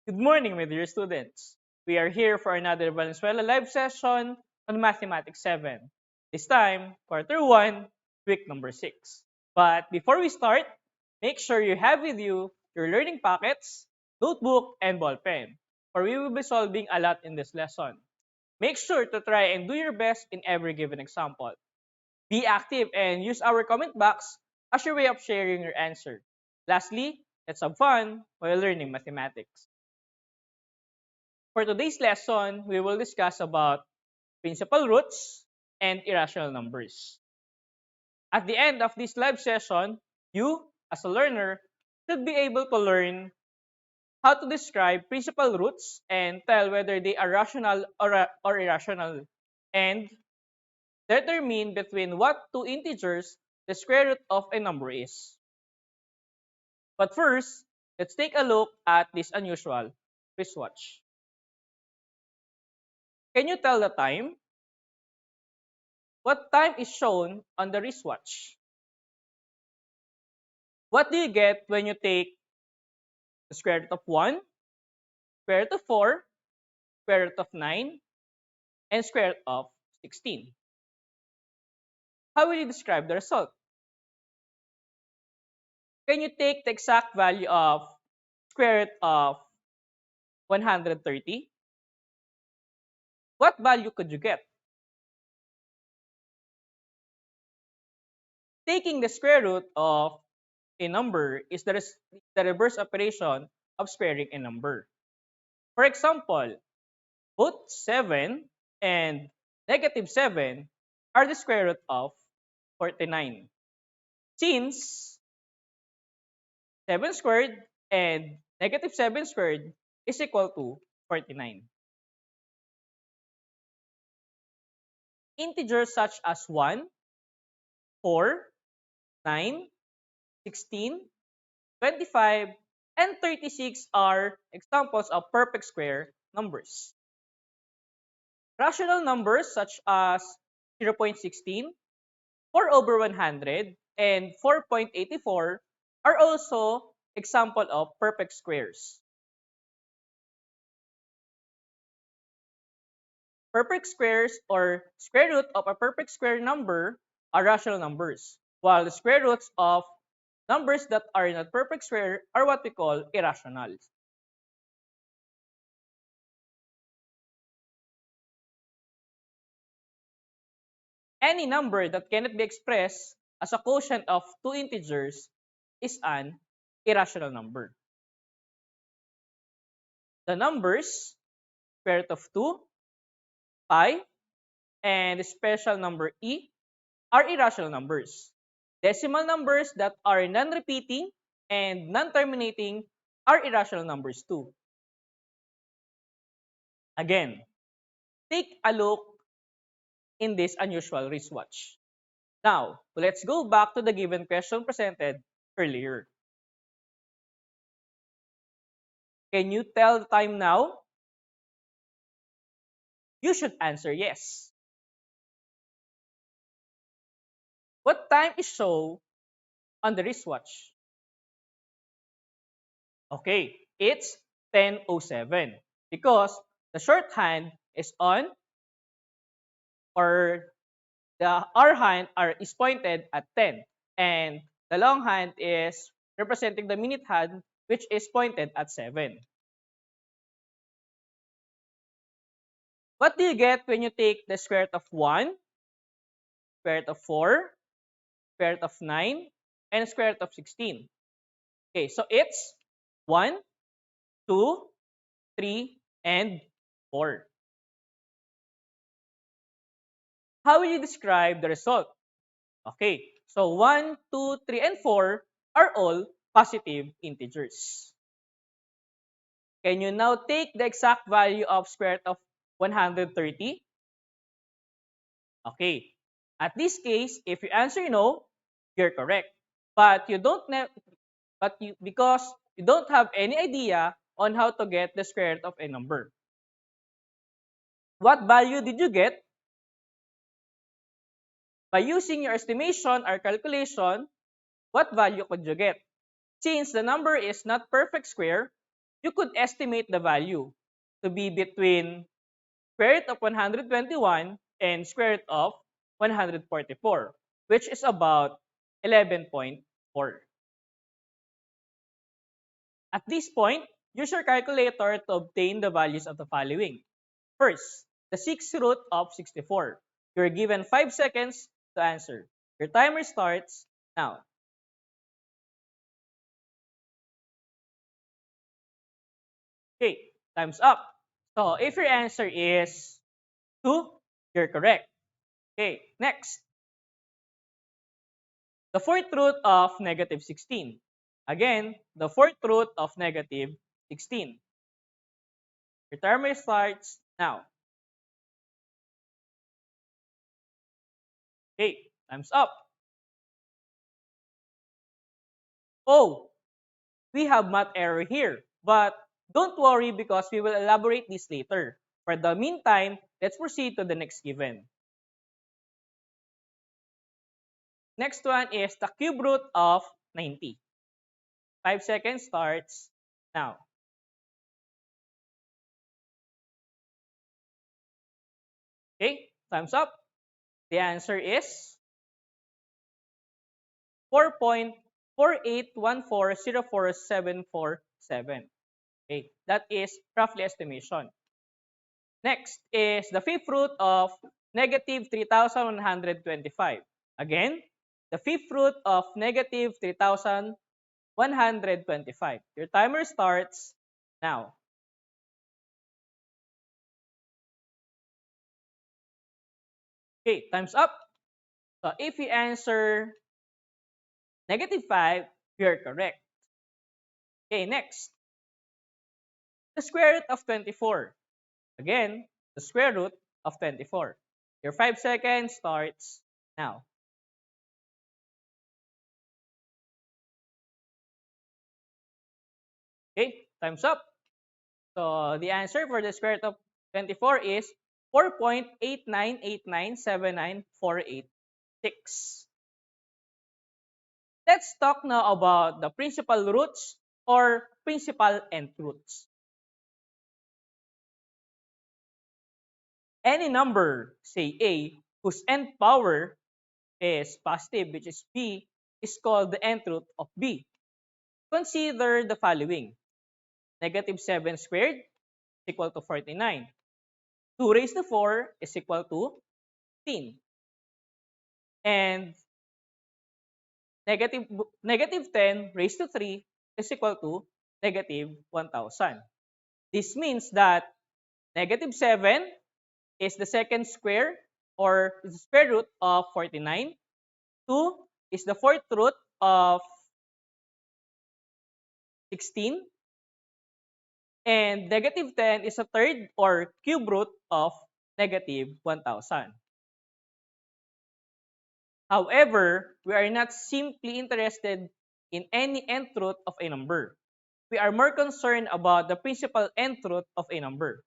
Good morning, my dear students. We are here for another Valenzuela live session on Mathematics 7. This time, quarter 1, week number 6. But before we start, make sure you have with you your learning packets, notebook, and ball pen, for we will be solving a lot in this lesson. Make sure to try and do your best in every given example. Be active and use our comment box as your way of sharing your answer. Lastly, let's have fun while learning mathematics. For today's lesson, we will discuss about principal roots and irrational numbers. At the end of this live session, you, as a learner, should be able to learn how to describe principal roots and tell whether they are rational or irrational, and determine between what two integers the square root of a number is. But first, let's take a look at this unusual wristwatch. Can you tell the time? What time is shown on the wristwatch? What do you get when you take the square root of 1, square root of 4, square root of 9, and square root of 16? How will you describe the result? Can you take the exact value of square root of 130? What value could you get? Taking the square root of a number is the reverse operation of squaring a number. For example, both 7 and negative 7 are the square root of 49. Since 7 squared and negative 7 squared is equal to 49. Integers such as 1, 4, 9, 16, 25, and 36 are examples of perfect square numbers. Rational numbers such as 0.16, 4 over 100, and 4.84 are also example of perfect squares. Perfect squares or square root of a perfect square number are rational numbers, while the square roots of numbers that are not perfect square are what we call irrational. Any number that cannot be expressed as a quotient of two integers is an irrational number. The numbers square root of 2, pi, and the special number e are irrational numbers. Decimal numbers that are non-repeating and non-terminating are irrational numbers too. Again, take a look in this unusual wristwatch. Now, let's go back to the given question presented earlier. Can you tell the time now? You should answer yes. What time is shown on the wristwatch? Okay, it's 10:07 because the shorthand is on, or the hour hand is pointed at 10, and the long hand is representing the minute hand, which is pointed at 7. What do you get when you take the square root of 1, square root of 4, square root of 9, and square root of 16? Okay, so it's 1, 2, 3, and 4. How will you describe the result? Okay, so 1, 2, 3, and 4 are all positive integers. Can you now take the exact value of square root of 130? Okay, at this case, if you answer no, you're correct. But because you don't have any idea on how to get the square root of a number. What value did you get? By using your estimation or calculation, what value could you get? Since the number is not perfect square, you could estimate the value to be between square root of 121 and square root of 144, which is about 11.4. At this point, use your calculator to obtain the values of the following. First, the 6th root of 64. You're given 5 seconds to answer. Your timer starts now. Okay, time's up. So if your answer is 2, you're correct. Okay, next. The 4th root of negative 16. Again, the 4th root of negative 16. Your timer starts now. Okay, time's up. Oh, we have math error here, but don't worry because we will elaborate this later. For the meantime, let's proceed to the next given. Next one is the cube root of 90. 5 seconds starts now. Okay, time's up. The answer is 4.4814044747. Okay, that is roughly estimation. Next is the fifth root of negative 3,125. Again, the fifth root of negative 3,125. Your timer starts now. Okay, time's up. So if you answer negative 5, you're correct. Okay, next. The square root of 24. Again, the square root of 24. Your 5 seconds starts now. Okay, time's up. So the answer for the square root of 24 is 4.89897948. Let's talk now about the principal roots or principal nth roots. Any number, say A, whose nth power is positive, which is B, is called the nth root of B. Consider the following. Negative 7 squared is equal to 49. 2 raised to 4 is equal to 15. And negative 10 raised to 3 is equal to negative 1,000. This means that negative 7 is the second square or the square root of 49. 2 is the fourth root of 16. And negative 10 is a third or cube root of negative 1,000. However, we are not simply interested in any nth root of a number. We are more concerned about the principal nth root of a number.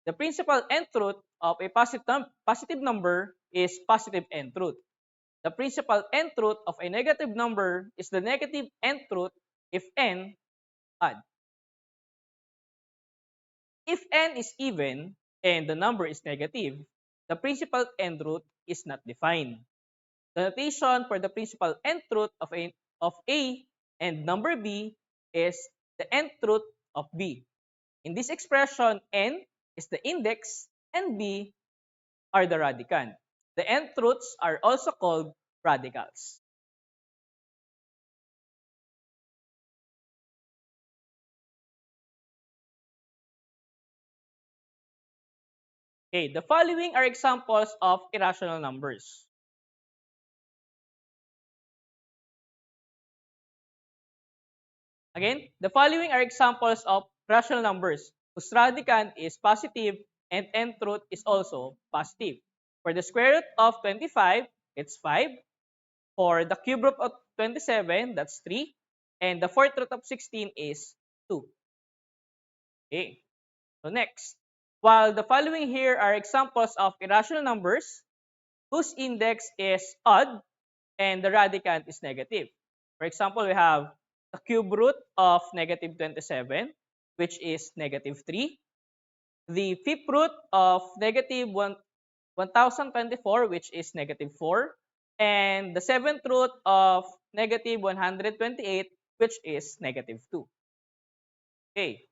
The principal nth root of a positive number is positive nth root. The principal nth root of a negative number is the negative nth root if n odd. If n is even and the number is negative, the principal nth root is not defined. The notation for the principal nth root of A and number B is the nth root of B. In this expression, n is the index and B are the radicand. The nth roots are also called radicals. Okay, the following are examples of irrational numbers. Again, the following are examples of rational numbers whose radicand is positive and nth root is also positive. For the square root of 25, it's 5. For the cube root of 27, that's 3. And the fourth root of 16 is 2. Okay, so next. While the following here are examples of irrational numbers whose index is odd and the radicand is negative. For example, we have the cube root of negative 27, which is negative 3. The fifth root of negative 1024, which is negative 4. And the seventh root of negative 128, which is negative 2. Okay.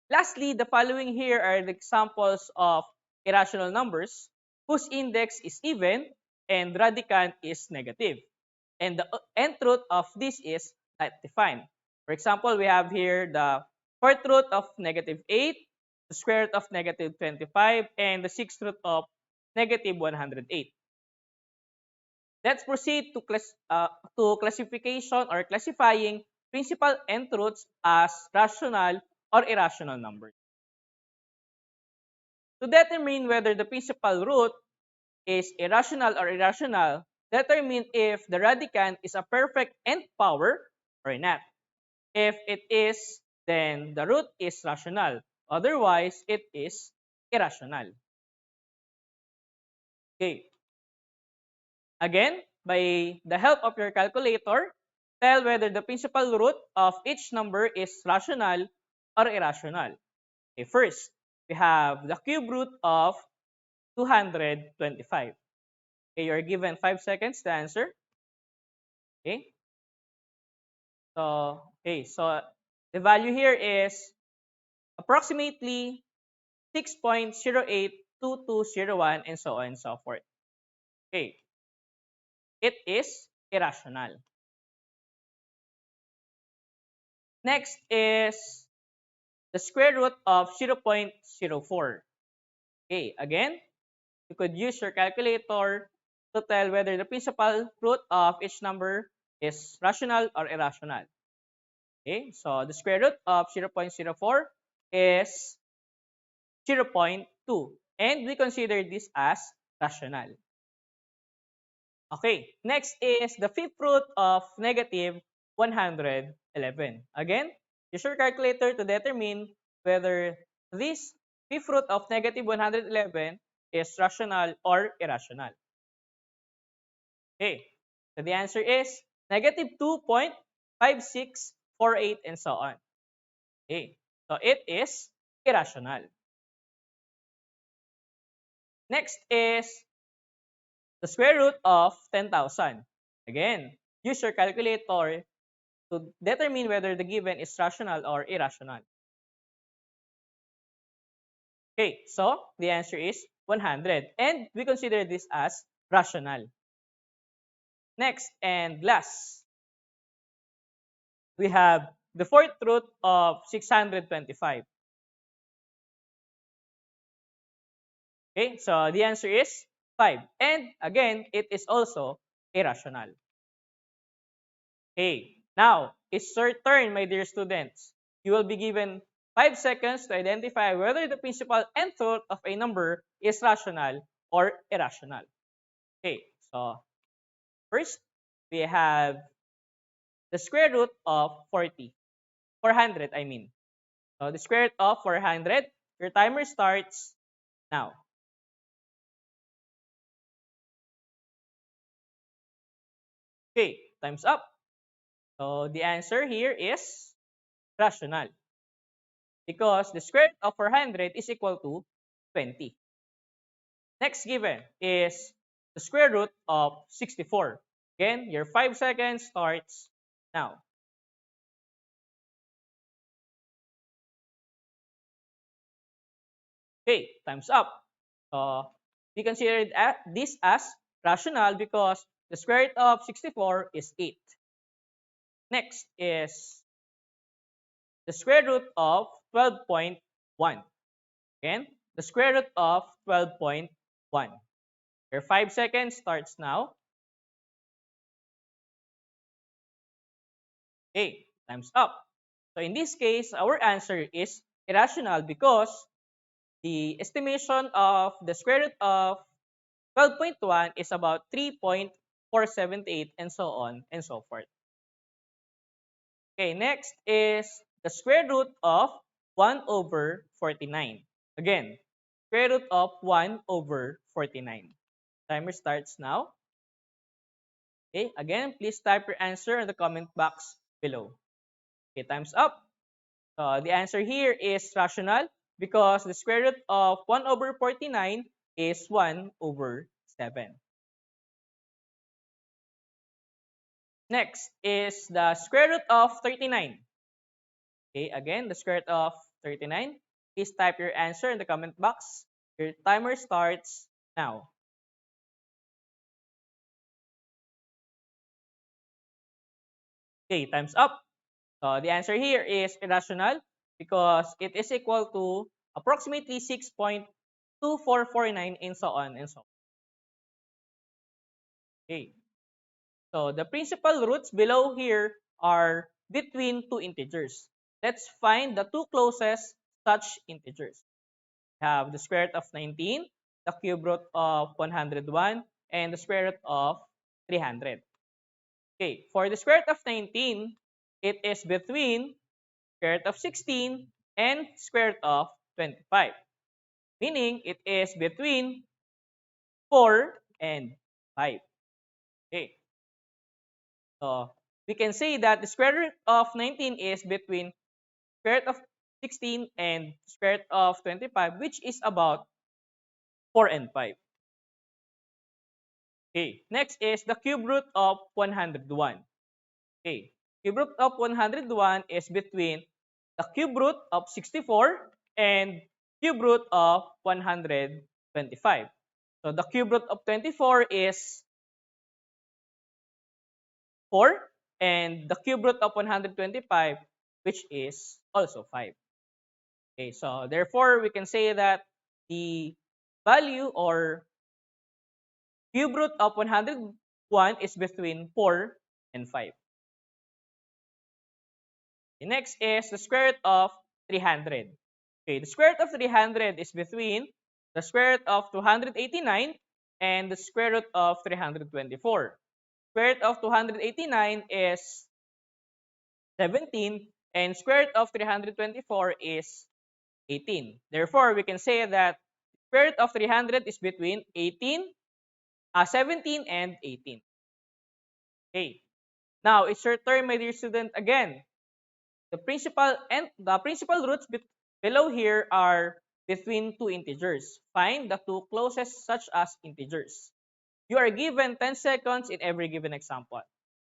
Lastly, the following here are the examples of irrational numbers whose index is even and radicand is negative. And the nth root of this is not defined. For example, we have here the fourth root of negative 8, the square root of negative 25, and the sixth root of negative 108. Let's proceed to classification or classifying principal nth roots as rational or irrational numbers. To determine whether the principal root is irrational or irrational, determine if the radicand is a perfect nth power or not. If it is, then the root is rational. Otherwise, it is irrational. Okay. Again, by the help of your calculator, tell whether the principal root of each number is rational or irrational. Okay, first, we have the cube root of 225. Okay, you're given 5 seconds to answer. Okay. So the value here is approximately 6.082201 and so on and so forth. Okay. It is irrational. Next is the square root of 0.04. Okay, again, you could use your calculator to tell whether the principal root of each number is rational or irrational. Okay, so the square root of 0.04 is 0.2, and we consider this as rational. Okay, next is the fifth root of negative 111. Again, use your calculator to determine whether this fifth root of negative 111 is rational or irrational. Okay, so the answer is negative 2.5648 and so on. Okay, so it is irrational. Next is the square root of 10,000. Again, use your calculator to determine whether the given is rational or irrational. Okay, so the answer is 100, and we consider this as rational. Next and last, we have the fourth root of 625. Okay, so the answer is 5. And again, it is also irrational. Okay, now it's your turn, my dear students. You will be given 5 seconds to identify whether the principal nth root of a number is rational or irrational. Okay, so first, we have the square root of 400, I mean. So the square root of 400, your timer starts now. Okay, time's up. So the answer here is rational, because the square root of 400 is equal to 20. Next given is the square root of 64. Again, your 5 seconds starts now. Okay, time's up. We consider this as rational because the square root of 64 is 8. Next is the square root of 12.1. Again, the square root of 12.1. Your 5 seconds starts now. Okay, time's up. So in this case, our answer is irrational because the estimation of the square root of 12.1 is about 3.478 and so on and so forth. Okay, next is the square root of 1 over 49. Again, square root of 1 over 49. Timer starts now. Okay, again, please type your answer in the comment box below. Okay, time's up. The answer here is rational because the square root of 1 over 49 is 1 over 7. Next is the square root of 39. Okay, again, the square root of 39. Please type your answer in the comment box. Your timer starts now. Okay, time's up. So the answer here is irrational because it is equal to approximately 6.2449 and so on and so on. Okay. So the principal roots below here are between two integers. Let's find the two closest such integers. We have the square root of 19, the cube root of 101, and the square root of 300. Okay, for the square root of 19, it is between square root of 16 and square root of 25. Meaning, it is between 4 and 5. Okay, so we can say that the square root of 19 is between square root of 16 and square root of 25, which is about 4 and 5. Okay, next is the cube root of 101. Okay, cube root of 101 is between the cube root of 64 and cube root of 125. So the cube root of 24 is 4 and the cube root of 125, which is also 5. Okay, so therefore we can say that the value or cube root of 101 is between 4 and 5. The next is the square root of 300. Okay, the square root of 300 is between the square root of 289 and the square root of 324. Square root of 289 is 17 and square root of 324 is 18. Therefore, we can say that square root of 300 is between 17 and 18. Okay. Now, it's your turn, my dear student, again. The principal roots below here are between two integers. Find the two closest such as integers. You are given 10 seconds in every given example.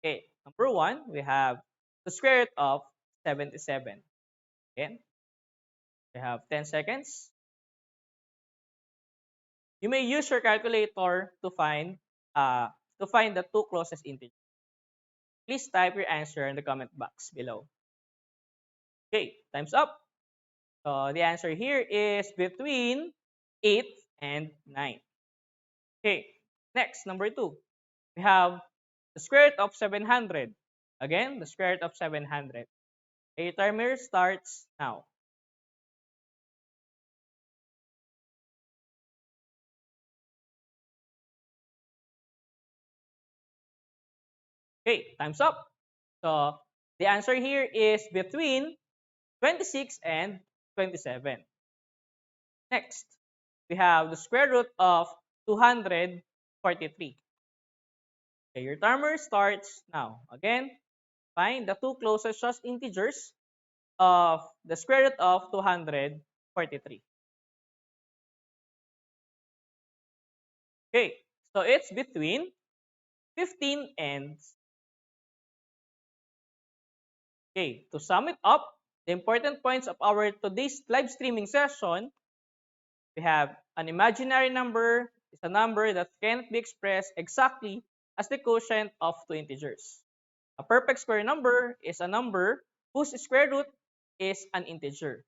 Okay, number 1, we have the square root of 77. Again, we have 10 seconds. You may use your calculator to find the two closest integers. Please type your answer in the comment box below. Okay, time's up. So the answer here is between 8 and 9. Okay, next, number 2. We have the square root of 700. Again, the square root of 700. A timer starts now. Okay, time's up. So the answer here is between 26 and 27. Next, we have the square root of 243. Okay, your timer starts now. Again, find the two closest integers of the square root of 243. Okay, so it's between 15 and... Okay, to sum it up, the important points of our today's live streaming session, we have an imaginary number is a number that cannot be expressed exactly as the quotient of two integers. A perfect square number is a number whose square root is an integer.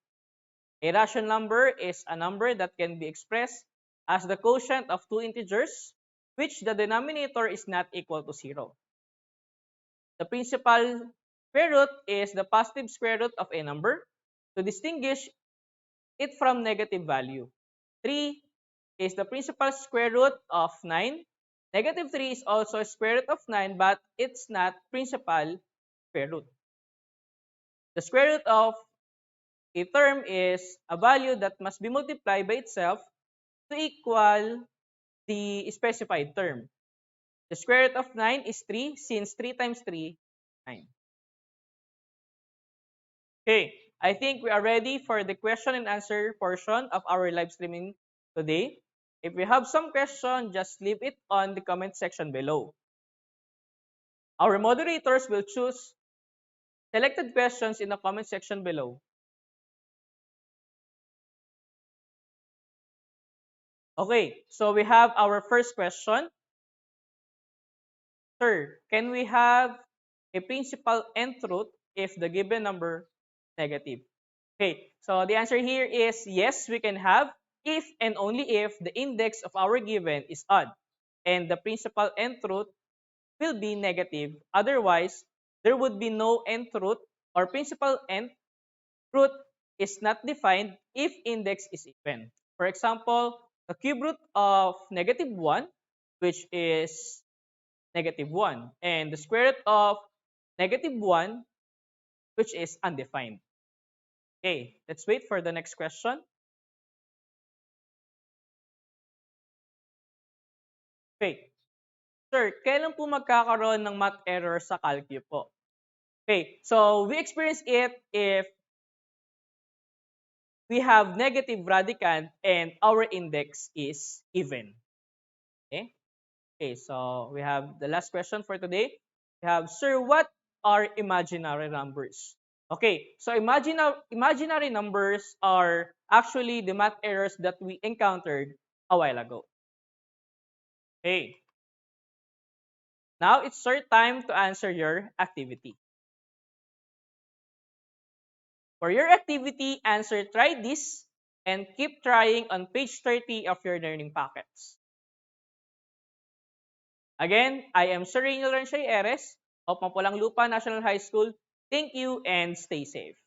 A rational number is a number that can be expressed as the quotient of two integers, which the denominator is not equal to 0. The principal square root is the positive square root of a number to distinguish it from negative value. 3 is the principal square root of 9. Negative 3 is also a square root of 9, but it's not principal square root. The square root of a term is a value that must be multiplied by itself to equal the specified term. The square root of 9 is 3 since 3 times 3 is 9. Okay, I think we are ready for the question and answer portion of our live streaming today. If you have some question, just leave it on the comment section below. Our moderators will choose selected questions in the comment section below. Okay, so we have our first question. Sir, can we have a principal nth root if the given number is negative? Okay, so the answer here is yes, we can have if and only if the index of our given is odd and the principal nth root will be negative. Otherwise, there would be no nth root or principal nth root is not defined if index is even. For example, the cube root of negative 1, which is negative 1, and the square root of negative 1, which is undefined. Okay, let's wait for the next question. Okay, sir, kailan po magkakaroon ng math error sa calcu po? Okay, so we experience it if we have negative radicand and our index is even. Okay? Okay, so we have the last question for today. We have, sir, what are imaginary numbers? Okay, so imaginary numbers are actually the math errors that we encountered a while ago. Okay, now it's your time to answer your activity. For your activity, answer try this and keep trying on page 30 of your learning packets. Again, I am Sir Reynel Ranchay Eres of Mapulang Lupa National High School. Thank you and stay safe.